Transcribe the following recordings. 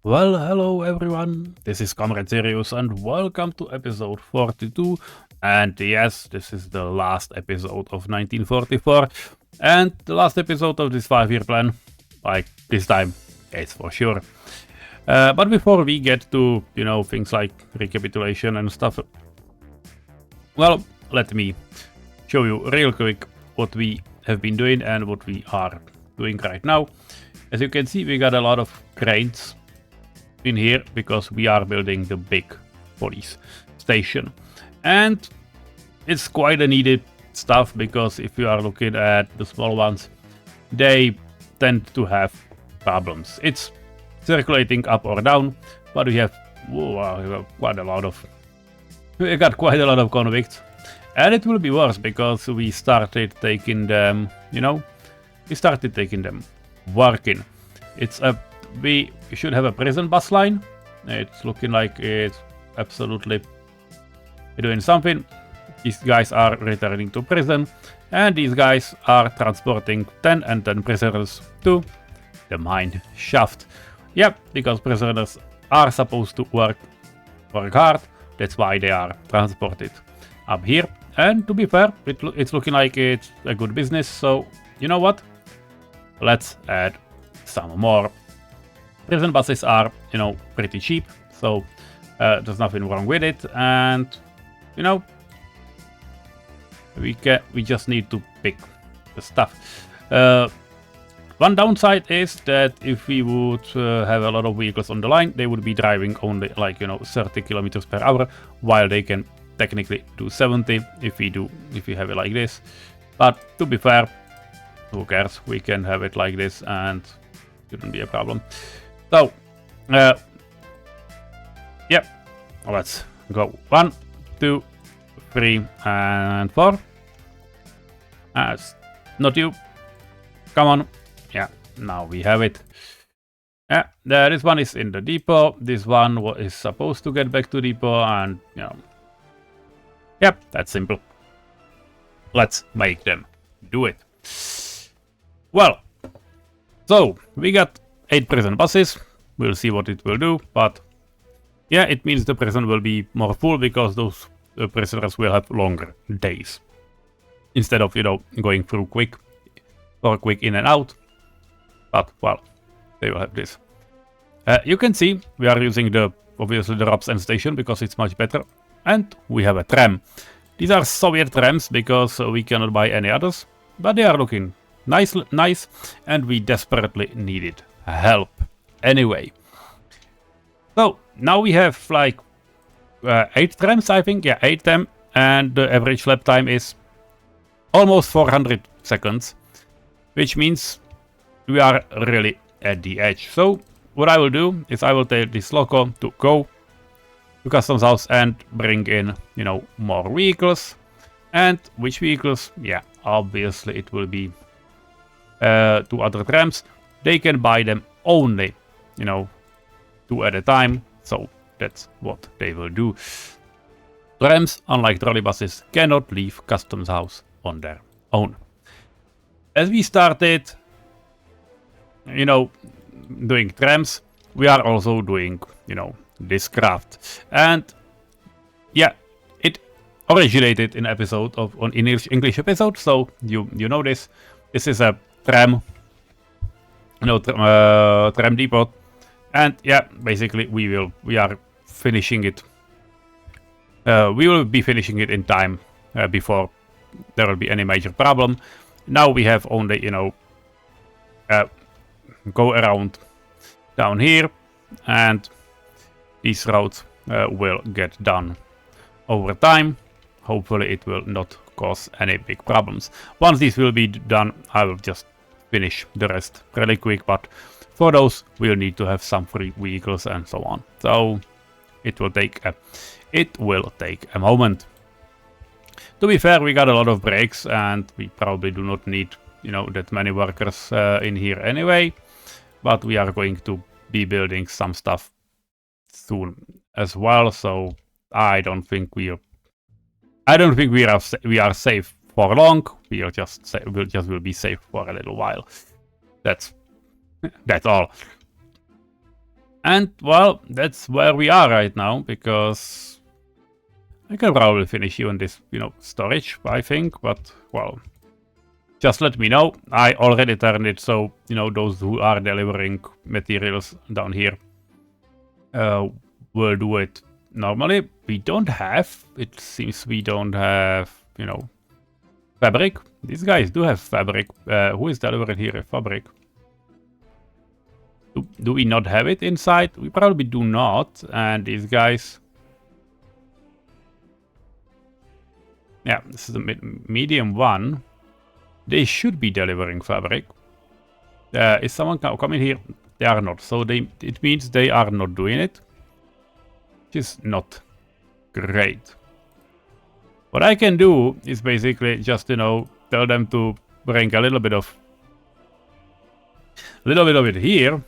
Well, hello everyone, this is comrade-Sirius and welcome to episode 42. And yes, this is the last episode of 1944 and the last episode of this 5-year plan. Like, this time, it's for sure. But before we get to, things like recapitulation and stuff, well, let me show you real quick what we have been doing and what we are doing right now. As you can see, we got a lot of cranes in here because we are building the big police station, and it's quite a needed stuff because if you are looking at the small ones, they tend to have problems. It's circulating up or down, but we got quite a lot of convicts, and it will be worse because we started taking them working. We should have a prison bus line. It's looking like it's absolutely doing something. These guys are returning to prison, and these guys are transporting 10 and 10 prisoners to the mine shaft. Yep, because prisoners are supposed to work hard. That's why they are transported up here. And to be fair, it's looking like it's a good business. So you know what? Let's add some more. Prison buses are, pretty cheap, so there's nothing wrong with it, and we just need to pick the stuff. One downside is that if we would have a lot of vehicles on the line, they would be driving only 30 kilometers per hour, while they can technically do 70 if we have it like this. But to be fair, who cares? We can have it like this, and it shouldn't be a problem. So, yep, let's go. 1, 2, 3, and 4. Not you. Come on. Yeah, now we have it. Yeah, this one is in the depot. This one is supposed to get back to depot, and yep, that's simple. Let's make them do it. Well, so we got 8 prison buses. We'll see what it will do, but yeah, it means the prison will be more full because those prisoners will have longer days instead of going through quick in and out. But well, they will have this. You can see we are using obviously the ROPS end station because it's much better, and we have a tram. These are Soviet trams because we cannot buy any others, but they are looking nice, and we desperately needed help anyway. So now we have 8 trams, I think. Yeah, 8 them, and the average lap time is almost 400 seconds, which means we are really at the edge. So what I will do is I will take this loco to go to customs house and bring in more vehicles. And which vehicles? Yeah, obviously it will be 2 other trams. They can buy them only 2 at a time, so that's what they will do. Trams, unlike trolley buses, cannot leave customs house on their own. As we started doing trams, we are also doing this craft, and yeah, it originated in English episode, so you know this. This is a tram, tram depot, and yeah, basically we are finishing it. We will be finishing it in time before there will be any major problem. Now we have only go around down here, and these roads will get done over time. Hopefully it will not cause any big problems. Once this will be done, I will just finish the rest really quick, but for those we'll need to have some free vehicles and so on. So it will take a moment. To be fair, we got a lot of breaks, and we probably do not need that many workers in here anyway, but we are going to be building some stuff soon as well, so I don't think we are safe for long. We'll just be safe for a little while. That's all. And well, that's where we are right now, because I can probably finish even this, storage, I think, but well, just let me know. I already turned it so, those who are delivering materials down here will do it normally. We don't have, it seems we don't have, fabric. These guys do have fabric. Who is delivering here a fabric? Do we not have it inside? We probably do not. And these guys... Yeah, this is the medium one. They should be delivering fabric. Is someone coming here? They are not. So it means they are not doing it. Which is not great. What I can do is basically just, tell them to bring a little bit of it here.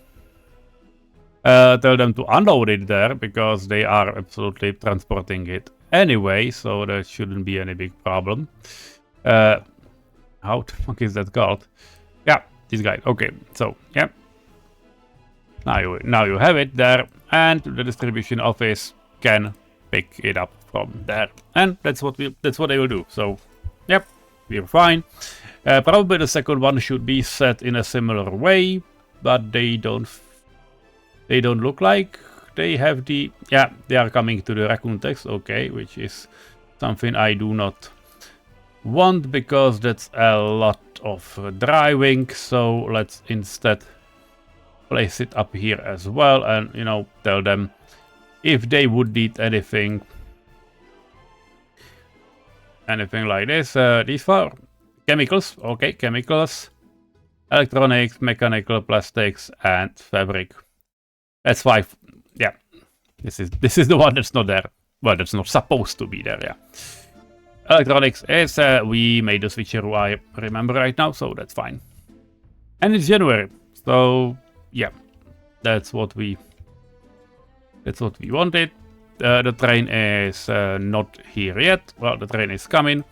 Tell them to unload it there, because they are absolutely transporting it anyway, so there shouldn't be any big problem. How the fuck is that called? Yeah, this guy. Okay, so yeah. Now you have it there, and the distribution office can pick it up from there, and that's what they will do. So, yep, we're fine. Probably the second one should be set in a similar way, but they don't look like they have the... Yeah, they are coming to the raccoon text, okay, which is something I do not want, because that's a lot of driving. So let's instead place it up here as well, and tell them if they would need anything like this. These are chemicals, okay, chemicals, electronics, mechanical, plastics, and fabric. That's 5. Yeah, this is the one that's not there. Well, that's not supposed to be there. Yeah. Electronics is we made the switcheroo, I remember right now, so that's fine. And it's January, so yeah, that's what we wanted. The train is not here yet. Well, the train is coming.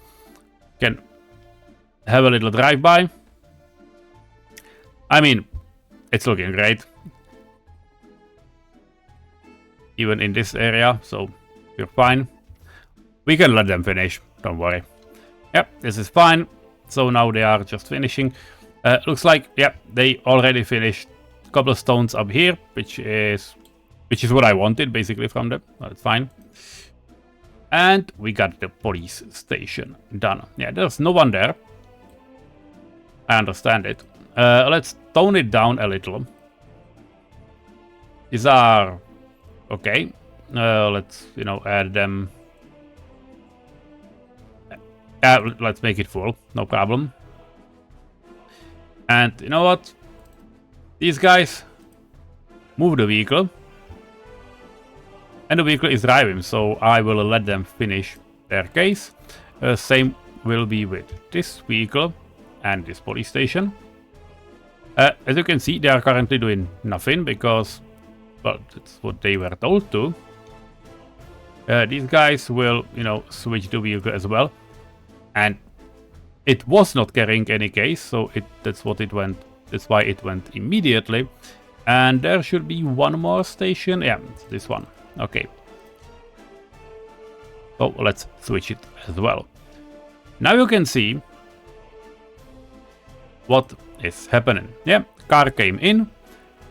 Can have a little drive-by. I mean, it's looking great. Even in this area, so we're fine. We can let them finish, don't worry. Yep, this is fine. So now they are just finishing. Looks like, yeah, they already finished a couple of stones up here, which is what I wanted basically from them. That's fine. And we got the police station done. Yeah, there's no one there. I understand it. Let's tone it down a little. These are okay. Let's add them. Let's make it full. No problem. And you know what? These guys move the vehicle. And the vehicle is driving, so I will let them finish their case. Same will be with this vehicle and this police station. As you can see, they are currently doing nothing because, well, that's what they were told to. These guys will, switch the vehicle as well. And it was not carrying any case, so that's what it went. That's why it went immediately. And there should be one more station. Yeah, it's this one. Okay. So let's switch it as well. Now you can see what is happening. Yeah, car came in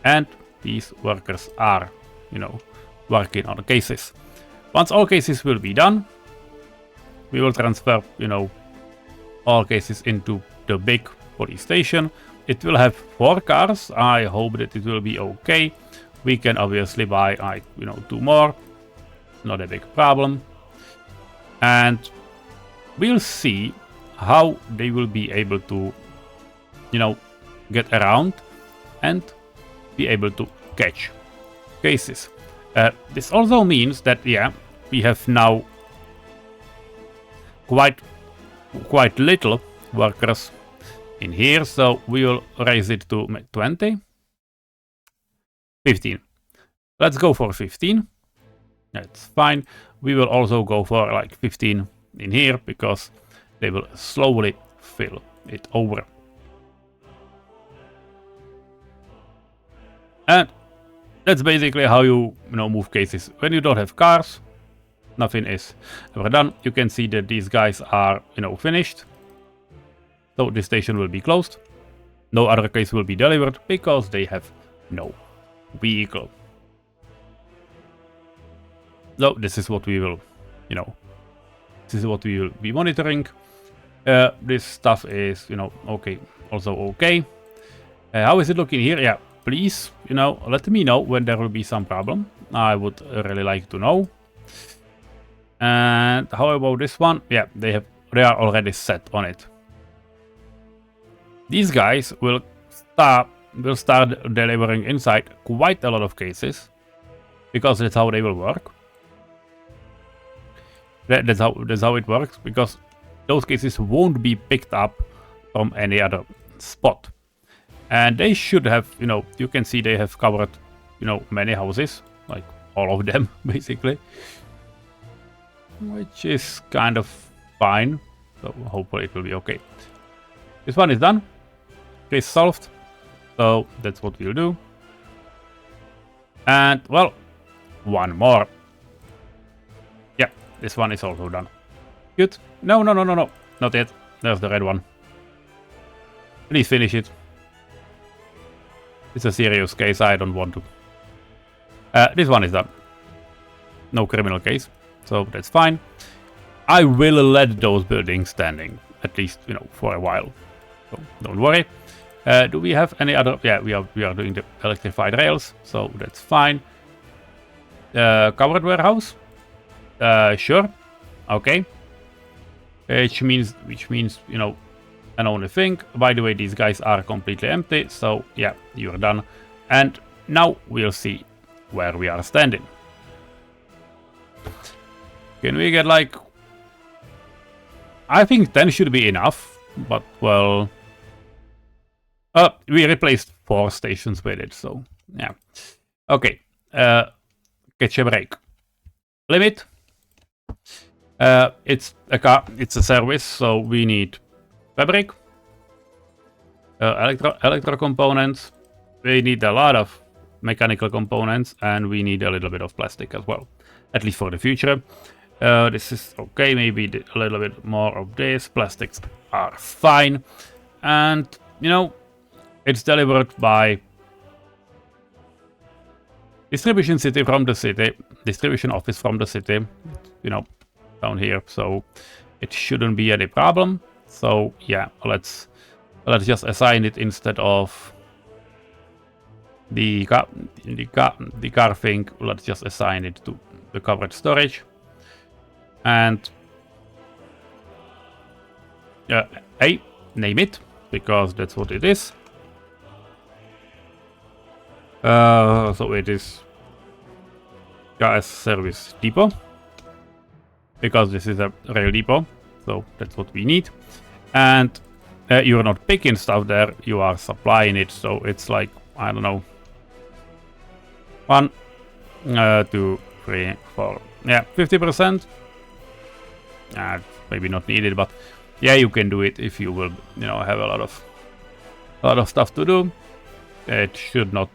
and these workers are, working on cases. Once all cases will be done, we will transfer, all cases into the big police station. It will have 4 cars. I hope that it will be okay. We can obviously buy, 2 more. Not a big problem. And we'll see how they will be able to, get around and be able to catch cases. This also means that, yeah, we have now quite little workers in here, so we will raise it to 20. 15. Let's go for 15. That's fine. We will also go for like 15 in here because they will slowly fill it over. And that's basically how you move cases. When you don't have cars, nothing is ever done. You can see that these guys are finished. So this station will be closed. No other case will be delivered because they have no vehicle. So this is what we will, this is what we will be monitoring. This stuff is, okay, also okay. How is it looking here? Yeah, please, let me know when there will be some problem. I would really like to know. And how about this one? Yeah, they are already set on it. These guys will start delivering inside quite a lot of cases, because that's how they will work. That's how it works, because those cases won't be picked up from any other spot. And they should have, you can see they have covered, many houses, like all of them, basically. Which is kind of fine. So hopefully it will be okay. This one is done. Case solved. So that's what we'll do. And, well, one more. Yeah, this one is also done. Good. No. Not yet. There's the red one. Please finish it. It's a serious case. I don't want to. This one is done. No criminal case. So that's fine. I will let those buildings standing. At least, for a while. So don't worry. Do we have any other? Yeah, we are doing the electrified rails. So that's fine. Covered warehouse. Sure. Okay. Which means, an only thing. By the way, these guys are completely empty. So yeah, you're done. And now we'll see where we are standing. Can we get like... I think 10 should be enough. But well... we replaced 4 stations with it. So yeah. Okay. Catch a break. Limit. It's a service, so we need fabric, electro components. We need a lot of mechanical components, and we need a little bit of plastic as well, at least for the future. This is okay. Maybe a little bit more of this. Plastics are fine, and it's delivered by distribution city from the city, distribution office from the city. Down here, so it shouldn't be any problem. So yeah, let's just assign it instead of the car thing. Let's just assign it to the covered storage, and name it, because that's what it is. So it is gas service depot, because this is a rail depot, so that's what we need. And you're not picking stuff there, you are supplying it, so it's like, I don't know, 1, 2, 3, 4, yeah, 50%. Maybe not needed, but yeah, you can do it if you will, have a lot of stuff to do. It should not,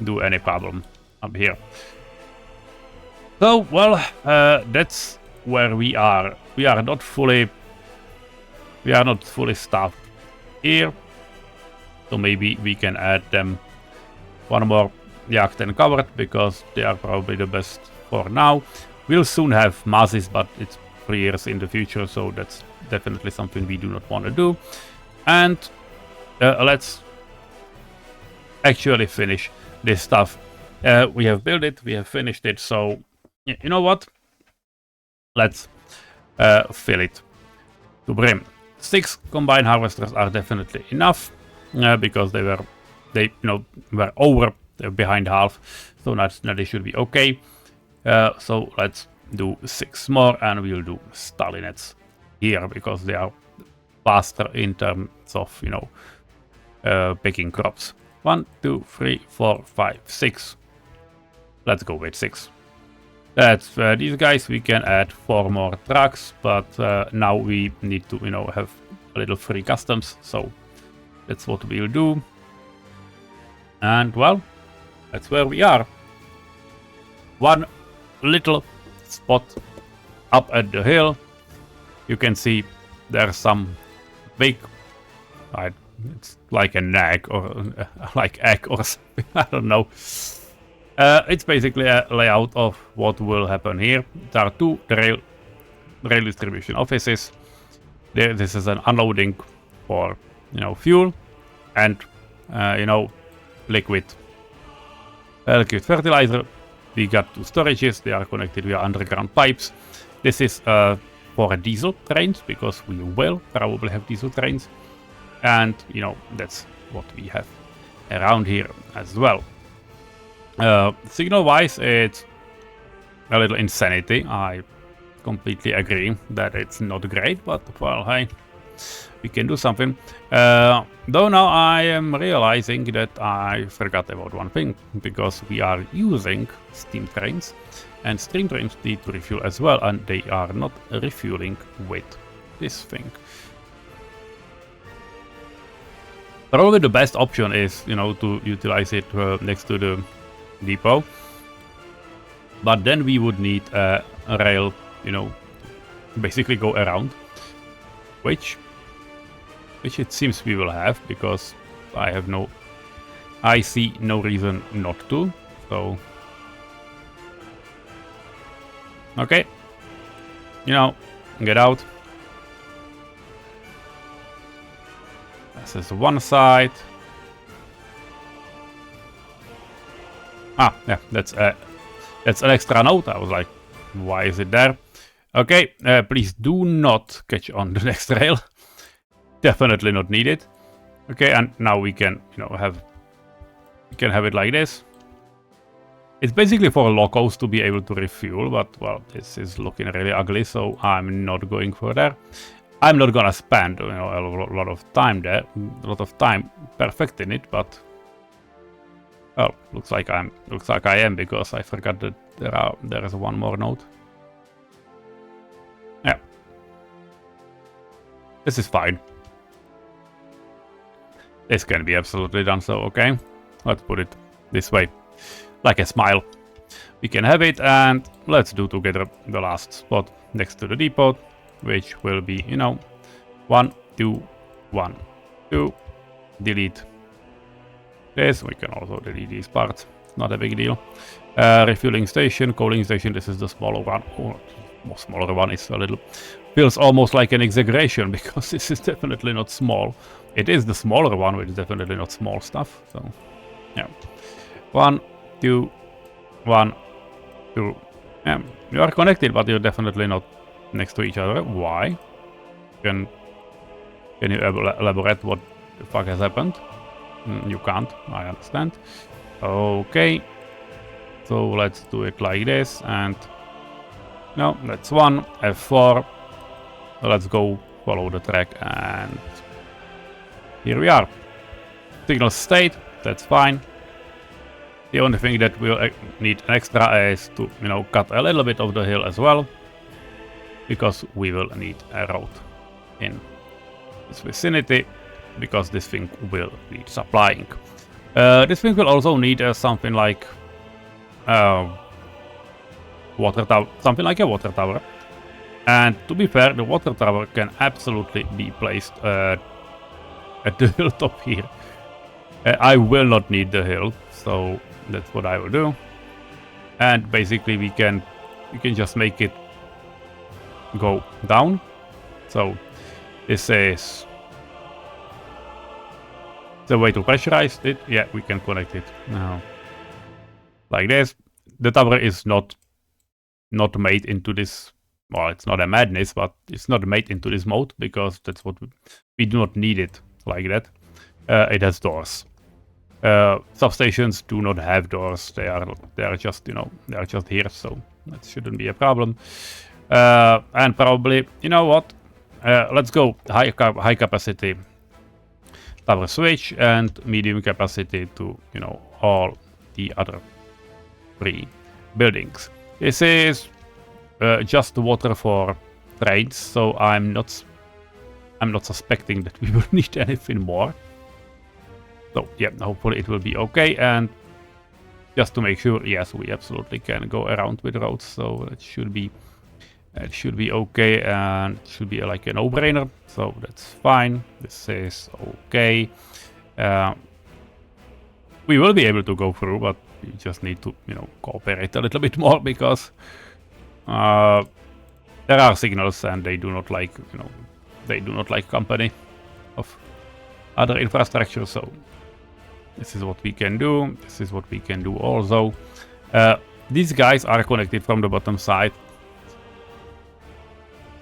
do any problem up here. So, well, that's where we are. We are not fully staffed here. So maybe we can add them one more yacht and covered, because they are probably the best for now. We'll soon have masses, but it's 3 years in the future, so that's definitely something we do not want to do. And let's actually finish this stuff. We have built it, we have finished it, so you know what? Let's fill it to brim. 6 combine harvesters are definitely enough, because they were over, they're behind half, so now they should be okay. So let's do 6 more, and we'll do Stalinets here, because they are faster in terms of picking crops. 1, 2, 3, 4, 5, 6. Let's go with 6. That's these guys. We can add 4 more trucks, but now we need to have a little free customs, so that's what we'll do. And well, that's where we are. One little spot up at the hill. You can see there's some big, it's like an egg or like egg or something, I don't know. It's basically a layout of what will happen here. There are two rail distribution offices. This is an unloading for, you know, fuel and, you know, liquid fertilizer. We got two storages. They are connected via underground pipes. This is for diesel trains, because we will probably have diesel trains. And, you know, that's what we have around here as well. Signal-wise, it's a little insanity. I completely agree that it's not great, but, well, hey, we can do something. Though now I am realizing that I forgot about one thing, because we are using steam trains, and steam trains need to refuel as well, and they are not refueling with this thing. Probably the best option is, you know, to utilize it next to the depot, but then we would need a rail, you know, basically go around, which it seems we will have, because I see no reason not to. So okay, you know, get out. This is one side. Ah, yeah, that's an extra note. I was like, why is it there? Okay, please do not catch on the next rail. Definitely not needed. Okay, and now we can, you know, have it like this. It's basically for locals to be able to refuel, but, well, this is looking really ugly, so I'm not going for that. I'm not gonna spend, you know, a lot of time there, a lot of time perfecting it, but, well, looks like I am, because I forgot that there is one more node. Yeah, this is fine. This can be absolutely done. So okay, let's put it this way, like a smile. We can have it, and let's do together the last spot next to the depot, which will be, you know, 1, 2, 1, 2. Delete this. We can also delete these parts. Not a big deal. Refueling station, cooling station. This is the smaller one. Oh, the smaller one is a little, feels almost like an exaggeration, because this is definitely not small. It is the smaller one, which is definitely not small stuff. So yeah, 1, 2, 1, 2. Yeah, you are connected, but you're definitely not next to each other. Why? Can you elaborate what the fuck has happened? You can't, I understand. Okay, so let's do it like this, and no, that's 1, F4. Let's go follow the track, and here we are. Signal state, that's fine. The only thing that we'll need extra is to, you know, cut a little bit of the hill as well, because we will need a road in this vicinity, because this thing will need supplying. This thing will also need something like water tower, something like a water tower. And to be fair, the water tower can absolutely be placed at the hilltop here. I will not need the hill, so that's what I will do. And basically we can just make it go down. So this is the way to pressurize it. Yeah, we can connect it now like this. The tower is not made into this. Well, it's not a madness, but it's not made into this mode, because that's what we do not need it like that. It has doors. Substations do not have doors. They are just, you know, they are just here, so that shouldn't be a problem. And probably, you know what? Let's go high capacity tower switch and medium capacity to, you know, all the other 3 buildings. This is just water for trains, so I'm not suspecting that we will need anything more. So yeah, hopefully it will be okay. And just to make sure, yes, we absolutely can go around with roads, so it should be okay, and it should be like a no-brainer, so that's fine. This is okay. We will be able to go through, but we just need to, cooperate a little bit more, because there are signals, and they do not like, they do not like company of other infrastructure. So this is what we can do. This is what we can do also. These guys are connected from the bottom side.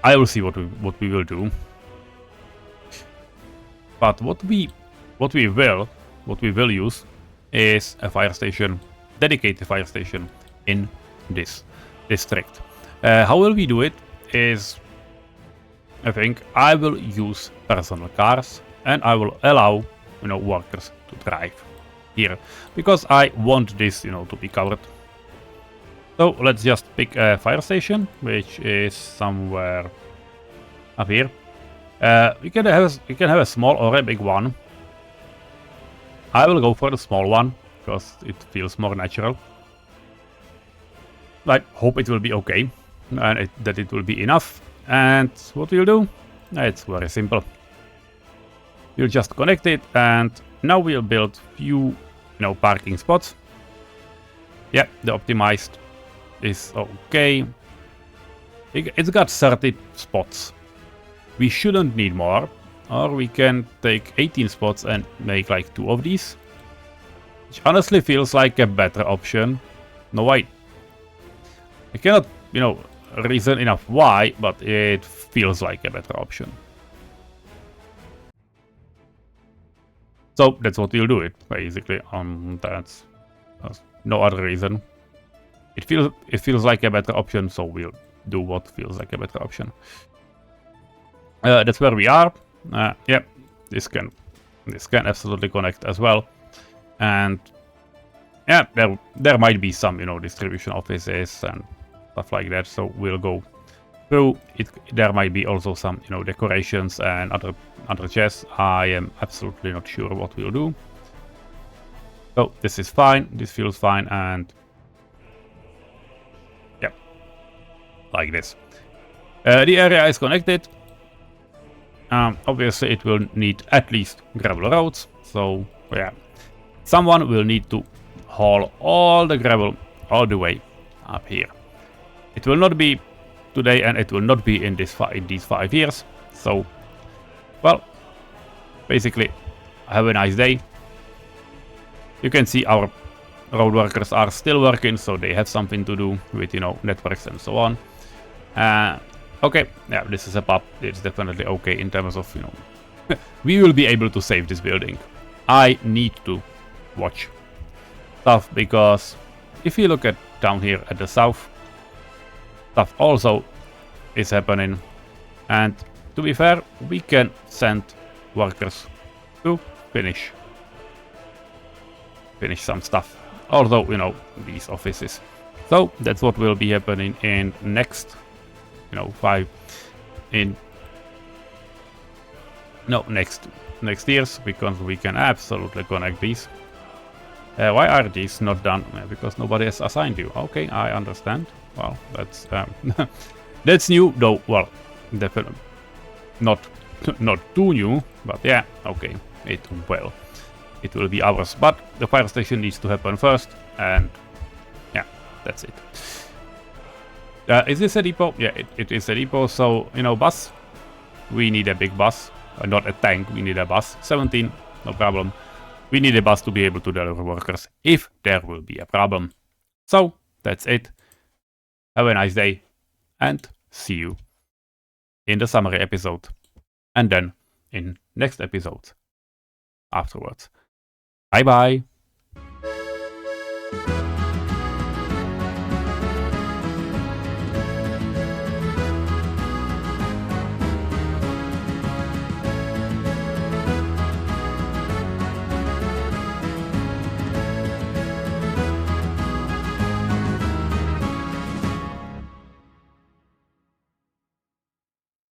I will see what we will do. But what we will use is a fire station, dedicated fire station in this district. How will we do it is, I think I will use personal cars, and I will allow, workers to drive here, because I want this, to be covered. So let's just pick a fire station, which is somewhere up here. We can have a small or a big one. I will go for the small one, because it feels more natural. I hope it will be okay, and that it will be enough. And what we'll do? It's very simple. We'll just connect it, and now we'll build few, parking spots. Yeah, the optimized is okay. It's got 30 spots. We shouldn't need more, or we can take 18 spots and make like 2 of these, which honestly feels like a better option. No, I cannot, reason enough why, but it feels like a better option. So that's what we'll do it, basically. That's no other reason. It feels like a better option, so we'll do what feels like a better option. That's where we are. Yeah, this can absolutely connect as well. And yeah, there might be some, distribution offices and stuff like that. So we'll go through it. There might be also some, decorations and other chests. I am absolutely not sure what we'll do. So this is fine. This feels fine, and yeah, like this. The area is connected. Obviously, it will need at least gravel roads. So yeah, someone will need to haul all the gravel all the way up here. It will not be today, and it will not be in these 5 years. So, well, basically, have a nice day. You can see our road workers are still working, so they have something to do with, networks and so on. Okay, yeah, this is a pub. It's definitely okay in terms of, we will be able to save this building. I need to watch stuff, because if you look at down here at the south, stuff also is happening. And to be fair, we can send workers to finish some stuff. Although, these offices. So that's what will be happening in next, next years, because we can absolutely connect these. Why are these not done? Because nobody has assigned you. Okay, I understand. Well, that's that's new, though. Well, definitely not too new, but yeah, okay. It will be ours. But the fire station needs to happen first, and yeah, that's it. Is this a depot? Yeah, it is a depot. So, bus. We need a big bus, not a tank. We need a bus. 17, no problem. We need a bus to be able to deliver workers if there will be a problem. So that's it. Have a nice day, and see you in the summary episode, and then in next episode afterwards. Bye bye.